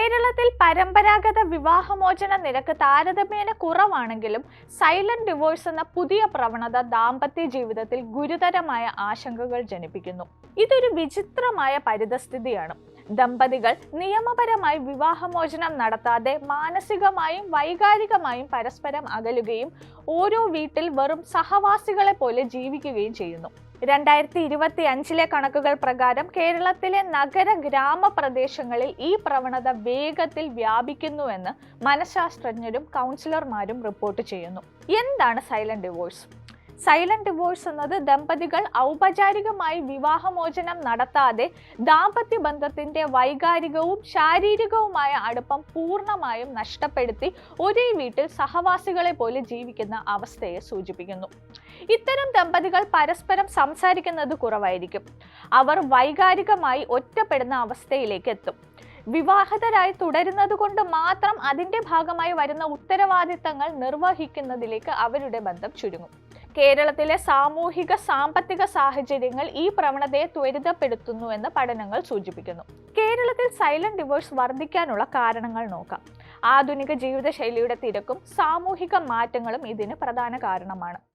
കേരളത്തിൽ പരമ്പരാഗത വിവാഹമോചന നിരക്ക് താരതമ്യേന കുറവാണെങ്കിലും സൈലന്റ് ഡിവോഴ്സ് എന്ന പുതിയ പ്രവണത ദാമ്പത്യ ജീവിതത്തിൽ ഗുരുതരമായ ആശങ്കകൾ ജനിപ്പിക്കുന്നു. ഇതൊരു വിചിത്രമായ പരിതസ്ഥിതിയാണ്. ദമ്പതികൾ നിയമപരമായി വിവാഹമോചനം നടത്താതെ മാനസികമായും വൈകാരികമായും പരസ്പരം അകലുകയും ഓരോ വീട്ടിൽ വെറും സഹവാസികളെ പോലെ ജീവിക്കുകയും ചെയ്യുന്നു. 2025 കണക്കുകൾ പ്രകാരം കേരളത്തിലെ നഗര ഗ്രാമപ്രദേശങ്ങളിൽ ഈ പ്രവണത വേഗത്തിൽ വ്യാപിക്കുന്നുവെന്ന് മനഃശാസ്ത്രജ്ഞരും കൗൺസിലർമാരും റിപ്പോർട്ട് ചെയ്യുന്നു. എന്താണ് സൈലന്റ് ഡിവോഴ്സ്? സൈലന്റ് ഡിവോഴ്സ് എന്നത് ദമ്പതികൾ ഔപചാരികമായി വിവാഹമോചനം നടത്താതെ ദാമ്പത്യ ബന്ധത്തിന്റെ വൈകാരികവും ശാരീരികവുമായ അടുപ്പം പൂർണ്ണമായും നഷ്ടപ്പെടുത്തി ഒരേ വീട്ടിൽ സഹവാസികളെ പോലെ ജീവിക്കുന്ന അവസ്ഥയെ സൂചിപ്പിക്കുന്നു. ഇത്തരം ദമ്പതികൾ പരസ്പരം സംസാരിക്കുന്നത് കുറവായിരിക്കും. അവർ വൈകാരികമായി ഒറ്റപ്പെടുന്ന അവസ്ഥയിലേക്ക് എത്തും. വിവാഹിതരായി തുടരുന്നത് കൊണ്ട് മാത്രം അതിന്റെ ഭാഗമായി വരുന്ന ഉത്തരവാദിത്തങ്ങൾ നിർവഹിക്കുന്നതിലേക്ക് അവരുടെ ബന്ധം ചുരുങ്ങും. കേരളത്തിലെ സാമൂഹിക സാമ്പത്തിക സാഹചര്യങ്ങൾ ഈ പ്രവണതയെ ത്വരിതപ്പെടുത്തുന്നുവെന്ന് പഠനങ്ങൾ സൂചിപ്പിക്കുന്നു. കേരളത്തിൽ സൈലന്റ് ഡിവോഴ്സ് വർദ്ധിക്കാനുള്ള കാരണങ്ങൾ നോക്കാം. ആധുനിക ജീവിതശൈലിയുടെ തിരക്കും സാമൂഹിക മാറ്റങ്ങളും ഇതിന് പ്രധാന കാരണമാണ്.